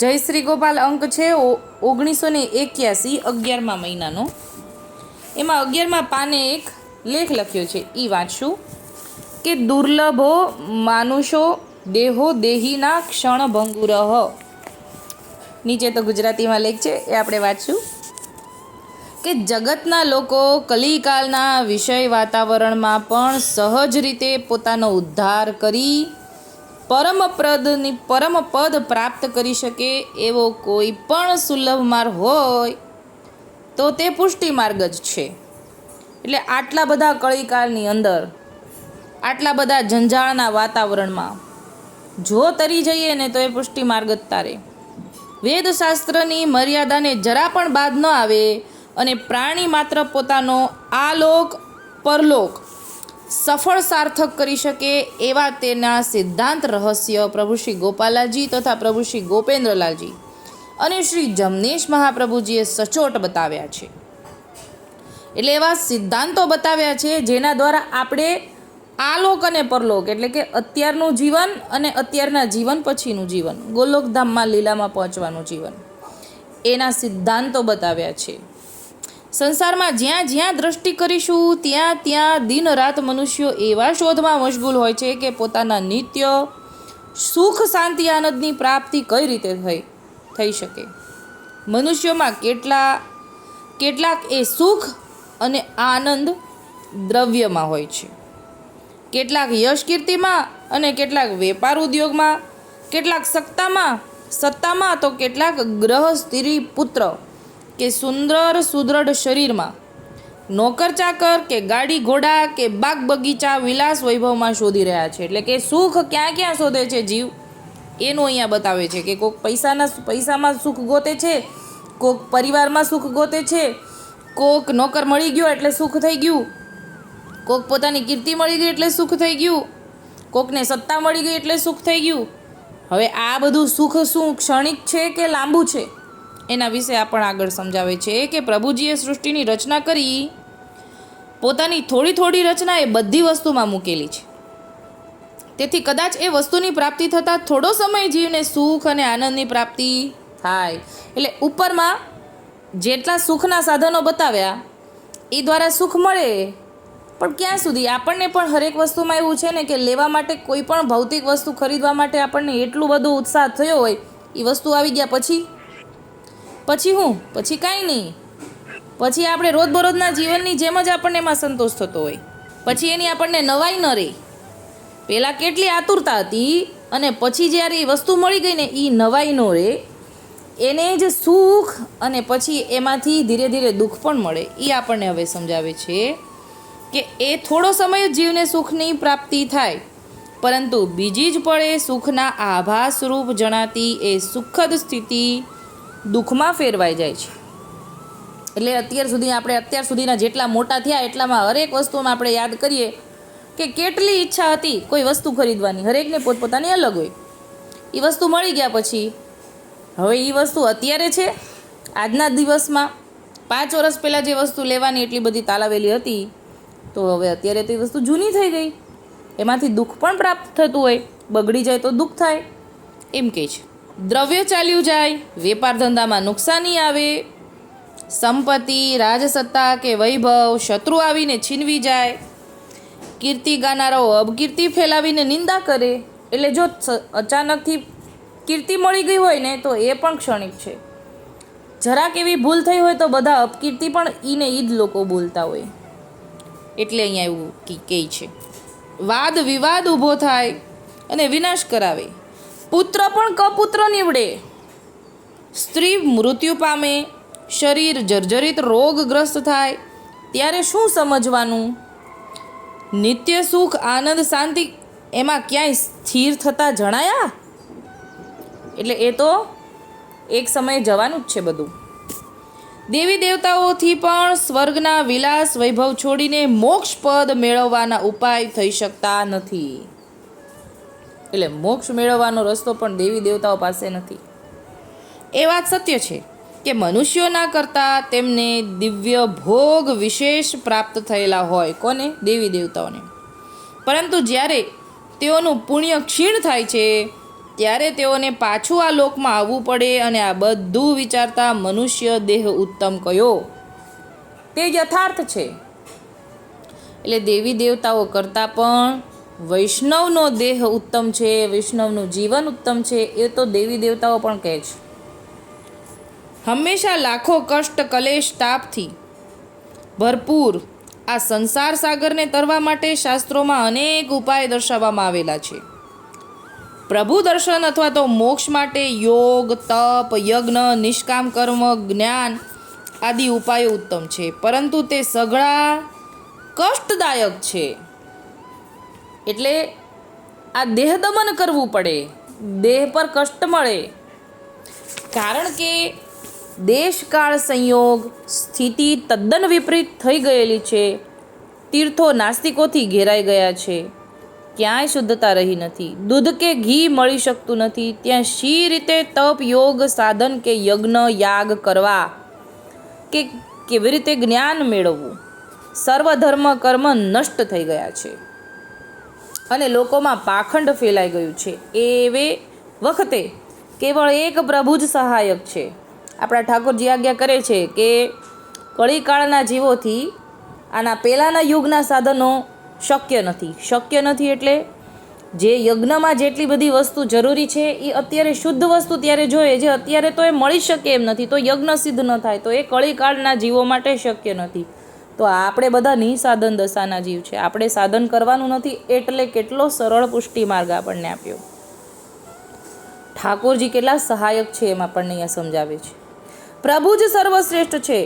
જય શ્રી ગોપાલ અંક છે 1981, 11મા મહિનાનો. એમાં 11મા પાને એક લેખ લખ્યો છે, એ વાંચશું કે દુર્લભો માનુષો દેહો દેહીના ક્ષણ ભંગુરહ. નીચે તો ગુજરાતીમાં લેખ છે, એ આપણે વાંચશું કે જગતના લોકો કલિકાલના વિષય વાતાવરણમાં પણ સહજ રીતે પોતાનો ઉદ્ધાર કરી પરમ પદ પ્રાપ્ત કરી શકે એવો કોઈ પણ સુલભ માર્ગ હોય તો તે પુષ્ટિ માર્ગ જ છે. એટલે આટલા બધા કળીકાળની અંદર, આટલા બધા ઝંઝાળના વાતાવરણમાં જો તરી જઈએ ને તો એ પુષ્ટિ માર્ગ જ તારે. વેદશાસ્ત્રની મર્યાદાને જરા પણ બાદ ન આવે અને પ્રાણી માત્ર પોતાનો આલોક પરલોક સફળ સાર્થક કરી શકે એવા તેના સિદ્ધાંત રહસ્ય પ્રભુ શ્રી ગોપાલાજી તથા પ્રભુ શ્રી ગોપેન્દ્રલાલજી અને શ્રી જમનેશ મહાપ્રભુજીએ સચોટ બતાવ્યા છે. એટલે એવા સિદ્ધાંતો બતાવ્યા છે જેના દ્વારા આપણે આલોક અને પરલોક, એટલે કે અત્યારનું જીવન અને અત્યારના જીવન પછીનું જીવન, ગોલોકધામમાં લીલામાં પહોંચવાનું જીવન, એના સિદ્ધાંતો બતાવ્યા છે. સંસારમાં જ્યાં જ્યાં દ્રષ્ટિ કરીશું ત્યાં ત્યાં દિન રાત મનુષ્યો એવા શોધમાં મશગુલ હોય છે કે પોતાના નિત્ય સુખ શાંતિ આનંદની પ્રાપ્તિ કઈ રીતે થઈ શકે. મનુષ્યોમાં કેટલાક એ સુખ અને આનંદ દ્રવ્યમાં હોય છે, કેટલાક યશ કીર્તિમાં અને કેટલાક વેપાર ઉદ્યોગમાં, કેટલાક સત્તામાં તો કેટલાક ગ્રહ સ્ત્રી પુત્ર કે સુંદર સુદૃઢ શરીરમાં, નોકર ચાકર કે ગાડી ઘોડા કે બાગ બગીચા વિલાસ વૈભવમાં શોધી રહ્યા છે. એટલે કે સુખ ક્યાં ક્યાં શોધે છે જીવ, એનું અહીંયા બતાવે છે કે કોઈક પૈસામાં સુખ ગોતે છે, કોઈક પરિવારમાં સુખ ગોતે છે, કોઈક નોકર મળી ગયો એટલે સુખ થઈ ગયું, કોઈક પોતાની કીર્તિ મળી ગઈ એટલે સુખ થઈ ગયું, કોઈકને સત્તા મળી ગઈ એટલે સુખ થઈ ગયું. હવે આ બધું સુખ શું ક્ષણિક છે કે લાંબુ છે, એના વિશે આપણને આગળ સમજાવે છે કે પ્રભુજીએ સૃષ્ટિની રચના કરી, પોતાની થોડી થોડી રચના એ બધી વસ્તુમાં મૂકેલી છે. તેથી કદાચ એ વસ્તુની પ્રાપ્તિ થતાં થોડો સમય જીવને સુખ અને આનંદની પ્રાપ્તિ થાય. એટલે ઉપરમાં જેટલા સુખના સાધનો બતાવ્યા એ દ્વારા સુખ મળે, પણ ક્યાં સુધી? આપણને પણ હરેક વસ્તુમાં એવું છે ને કે લેવા માટે, કોઈ પણ ભૌતિક વસ્તુ ખરીદવા માટે આપણને એટલું બધું ઉત્સાહ થયો હોય, એ વસ્તુ આવી ગયા પછી કાંઈ નહીં. પછી આપણે રોજબરોજના જીવનની જેમ જ આપણને એમાં સંતોષ થતો હોય, પછી એની આપણને નવાઈ ન રહે. પહેલાં કેટલી આતુરતા હતી અને પછી જ્યારે એ વસ્તુ મળી ગઈ ને એ નવાઈ ન રહે, એને જ સુખ અને પછી એમાંથી ધીરે ધીરે દુઃખ પણ મળે. એ આપણને હવે સમજાવે છે કે એ થોડો સમય જીવને સુખની પ્રાપ્તિ થાય, પરંતુ બીજી જ પળે સુખના આભાસ રૂપ જણાતી એ સુખદ સ્થિતિ દુઃખમાં ફેરવાઈ જાય છે. એટલે અત્યાર સુધીના જેટલા મોટા થયા એટલામાં હરેક વસ્તુમાં આપણે યાદ કરીએ કે કેટલી ઈચ્છા હતી કોઈ વસ્તુ ખરીદવાની, હરેકને પોતપોતાની અલગ હોય. એ વસ્તુ મળી ગયા પછી હવે એ વસ્તુ અત્યારે છે, આજના દિવસમાં 5 વર્ષ પહેલાં જે વસ્તુ લેવાની એટલી બધી તાલાવેલી હતી, તો હવે અત્યારે તો એ વસ્તુ જૂની થઈ ગઈ. એમાંથી દુઃખ પણ પ્રાપ્ત થતું હોય, બગડી જાય તો દુઃખ થાય. એમ કહે છે દ્રવ્ય ચાલ્યું જાય, વેપાર ધંધામાં નુકસાની આવે, સંપત્તિ રાજસત્તા કે વૈભવ શત્રુ આવીને છીનવી જાય, કીર્તિ ગાનારાઓ અપકીર્તિ ફેલાવીને નિંદા કરે. એટલે જો અચાનકથી કીર્તિ મળી ગઈ હોય ને તો એ પણ ક્ષણિક છે. જરાક એવી ભૂલ થઈ હોય તો બધા અપકીર્તિ પણ ઈને જ લોકો બોલતા હોય. એટલે અહીંયા એવું કહે છે વાદ વિવાદ ઊભો થાય અને વિનાશ કરાવે, પુત્ર પણ કપુત્ર નીવડે, સ્ત્રી મૃત્યુ પામે, શરીર જર્જરિત રોગગ્રસ્ત થાય, ત્યારે શું સમજવાનું? નિત્ય સુખ આનંદ શાંતિ એમાં ક્યાંય સ્થિર થતા જણાયા? એટલે એ તો એક સમયે જવાનું જ છે બધું. દેવી દેવતાઓથી પણ સ્વર્ગના વિલાસ વૈભવ છોડીને મોક્ષ પદ મેળવવાના ઉપાય થઈ શકતા નથી. એટલે મોક્ષ મેળવવાનો રસ્તો પણ દેવી દેવતાઓ પાસે નથી. એ વાત સત્ય છે કે મનુષ્યોના કરતાં તેમને દિવ્ય ભોગ વિશેષ પ્રાપ્ત થયેલા હોય. કોને? દેવી દેવતાઓને. પરંતુ જ્યારે તેઓનું પુણ્ય ક્ષીણ થાય છે ત્યારે તેઓને પાછું આ લોકમાં આવવું પડે અને આ બધું વિચારતા મનુષ્ય દેહ ઉત્તમ કયો તે યથાર્થ છે. એટલે દેવી દેવતાઓ કરતાં પણ વૈષ્ણવનો દેહ ઉત્તમ છે, વૈષ્ણવનું જીવન ઉત્તમ છે, એ તો દેવી દેવતાઓ પણ કહે છે. હંમેશા લાખો કષ્ટ કલેશ તાપથી ભરપૂર આ સંસાર સાગરને તરવા માટે શાસ્ત્રોમાં અનેક ઉપાય દર્શાવવામાં આવેલા છે. પ્રભુ દર્શન અથવા તો મોક્ષ માટે યોગ, તપ, યજ્ઞ, નિષ્કામ કર્મ, જ્ઞાન આદિ ઉપાયો ઉત્તમ છે, પરંતુ તે સઘળા કષ્ટદાયક છે. એટલે આ દેહ દમન કરવું પડે, દેહ પર કષ્ટ મળે, કારણ કે દેશકાળ સંયોગ સ્થિતિ તદ્દન વિપરીત થઈ ગયેલી છે. તીર્થો નાસ્તિકોથી ઘેરાઈ ગયા છે, ક્યાંય શુદ્ધતા રહી નથી, દૂધ કે ઘી મળી શકતું નથી. ત્યાં શી રીતે તપ, યોગ, સાધન કે યજ્ઞ યાગ કરવા કે કેવી રીતે જ્ઞાન મેળવવું? સર્વધર્મ કર્મ નષ્ટ થઈ ગયા છે અને લોકોમાં પાખંડ ફેલાઈ ગયું છે. એવે વખતે કેવળ એક પ્રભુ જ સહાયક છે. આપણા ઠાકોરજી આજ્ઞા કરે છે કે કળીકાળના જીવોથી આના પહેલાંના યુગના સાધનો શક્ય નથી. શક્ય નથી એટલે જે યજ્ઞમાં જેટલી બધી વસ્તુ જરૂરી છે એ અત્યારે શુદ્ધ વસ્તુ ત્યારે જોઈએ, જે અત્યારે તો એ મળી શકે એમ નથી, તો યજ્ઞ સિદ્ધ ન થાય, તો એ કળીકાળના જીવો માટે શક્ય નથી. તો આપણે બધા નિસાધન દશાના જીવ છે, આપણે સાધન કરવાનું નથી, એટલે કેટલો સરળ પુષ્ટિ માર્ગ આપણને આપ્યો. ઠાકોરજી કેટલા સહાયક છે એમ આપણને અહીંયા સમજાવે છે. પ્રભુ જ સર્વશ્રેષ્ઠ છે.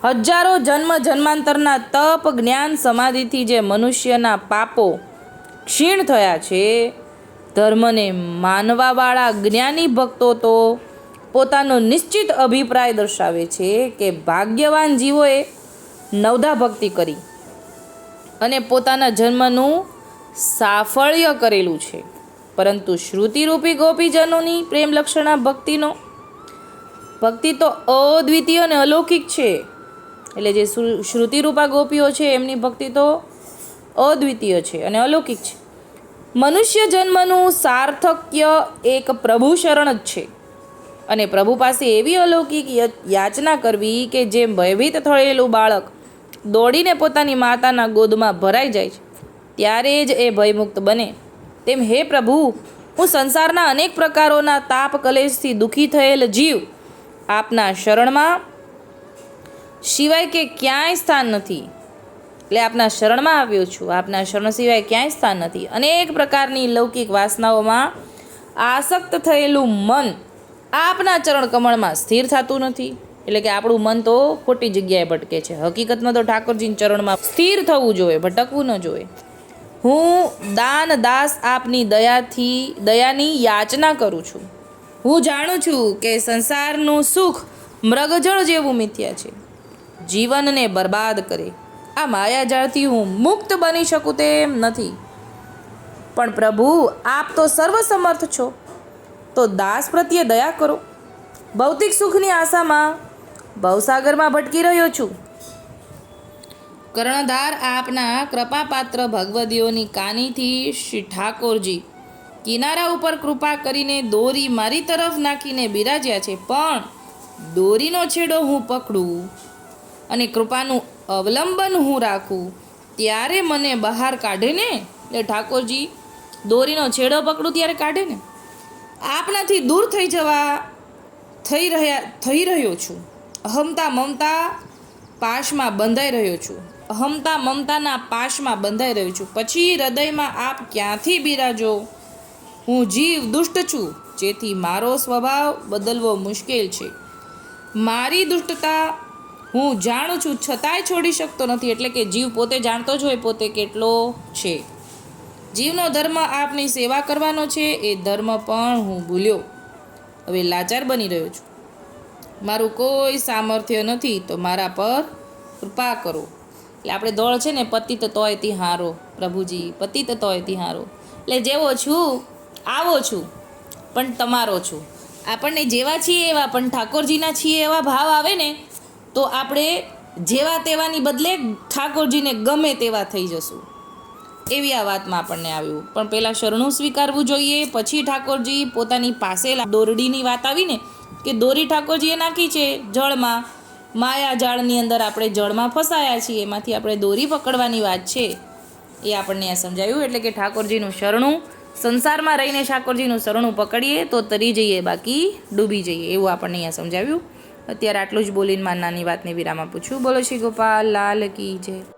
હજારો જન્મ જન્માંતરના તપ, જ્ઞાન, સમાધિથી જે મનુષ્યના પાપો ક્ષીણ થયા છે, ધર્મને માનવાવાળા જ્ઞાની ભક્તો તો પોતાનો નિશ્ચિત અભિપ્રાય દર્શાવે છે કે ભાગ્યવાન જીવોએ નવધા ભક્તિ કરી અને પોતાના જન્મનું સાફલ્ય કરેલું છે. પરંતુ શ્રુતિરૂપી ગોપીજનોની પ્રેમ લક્ષણા ભક્તિ તો અદ્વિતીય અને અલૌકિક છે. એટલે જે શ્રુતિરૂપા ગોપીઓ છે એમની ભક્તિ તો અદ્વિતીય છે અને અલૌકિક છે. મનુષ્ય જન્મનું સાર્થક્ય એક પ્રભુ શરણ જ છે અને પ્રભુ પાસે એવી અલૌકિક યાચના કરવી કે જેમ ભયભીત થયેલું બાળક દોડીને પોતાની માતાના ગોદમાં ભરાઈ જાય છે ત્યારે જ એ ભયમુક્ત બને, તેમ હે પ્રભુ, હું સંસારના અનેક પ્રકારોના તાપ કલેશથી દુઃખી થયેલ જીવ આપના શરણમાં સિવાય કે ક્યાંય સ્થાન નથી. એટલે આપના શરણમાં આવ્યો છું, આપના શરણ સિવાય ક્યાંય સ્થાન નથી. અનેક પ્રકારની લૌકિક વાસનાઓમાં આસક્ત થયેલું મન આપના ચરણ કમળમાં સ્થિર થતું નથી. એટલે કે આપણું મન તો ખોટી જગ્યાએ ભટકે છે. હકીકતમાં તો ઠાકોરજીના ચરણમાં સ્થિર થવું જોઈએ, ભટકવું ન જોઈએ. હું દાન દાસ આપની દયાની યાચના કરું છું. હું જાણું છું કે સંસારનું સુખ મૃગજળ જેવું મિથ્યા છે, જીવનને બરબાદ કરે. આ માયાજાળથી હું મુક્ત બની શકું તેમ નથી. પણ પ્રભુ, આપ તો સર્વસમર્થ છો, તો દાસ પ્રત્યે દયા કરો. ભૌતિક સુખની આશામાં ભવસાગરમાં ભટકી રહ્યો છું. કર્ણધાર આપના કૃપાપાત્ર ભગવદીઓની કાનીથી શ્રી ઠાકોરજી કિનારા ઉપર કૃપા કરીને દોરી મારી તરફ નાખીને બિરાજ્યા છે, પણ દોરીનો છેડો હું પકડું અને કૃપાનું અવલંબન હું રાખું ત્યારે મને બહાર કાઢે ને. એટલે ઠાકોરજી દોરીનો છેડો પકડું ત્યારે કાઢે ને. આપનાથી દૂર થઈ રહ્યો છું. અહમતા મમતા પાશમાં બંધાઈ રહ્યો છું. અહમતા મમતાના પાશમાં બંધાઈ રહ્યો છું. પછી હૃદયમાં આપ ક્યાંથી બિરાજો? હું જીવ દુષ્ટ છું, જેથી મારો સ્વભાવ બદલવો મુશ્કેલ છે. મારી દુષ્ટતા હું જાણું છું, છતાંય છોડી શકતો નથી. એટલે કે જીવ પોતે જાણતો જ હોય પોતે કેટલો છે. જીવનો ધર્મ આપની સેવા કરવાનો છે, એ ધર્મ પણ હું ભૂલ્યો. હવે લાચાર બની રહ્યો છું. મારું કોઈ સામર્થ્ય નથી, તો મારા પર કૃપા કરો. એટલે આપણે દોડ છે ને, પતિત તોય તિહારો. પ્રભુજી પતિત તોય તિહારો, એટલે જેવો છું આવો છું, પણ તમારો છું. આપણને જેવા છીએ એવા, પણ ઠાકોરજીના છીએ એવા ભાવ આવે ને, તો આપણે જેવા તેવાની બદલે ઠાકોરજીને ગમે તેવા થઈ જશું. એવી આ વાતમાં આપણને આવ્યું. પણ પહેલાં શરણું સ્વીકારવું જોઈએ, પછી ઠાકોરજી પોતાની પાસે દોરડીની વાત આવી ને કે દોરી ઠાકોરજીએ નાખી છે જળમાં, માયા જાળની અંદર આપણે જળમાં ફસાયા છીએ, એમાંથી આપણે દોરી પકડવાની વાત છે એ આપણને આ સમજાયું. એટલે કે ઠાકોરજીનું શરણું, સંસારમાં રહીને ઠાકોરજીનું શરણું પકડીએ તો તરી જઈએ, બાકી ડૂબી જઈએ, એવું આપણને અહીંયા સમજાવ્યું. અત્યારે આટલું જ બોલીને મારી નાની વાતને વિરામ આપું છું. બોલો શ્રી ગોપાલ લાલ કી જય.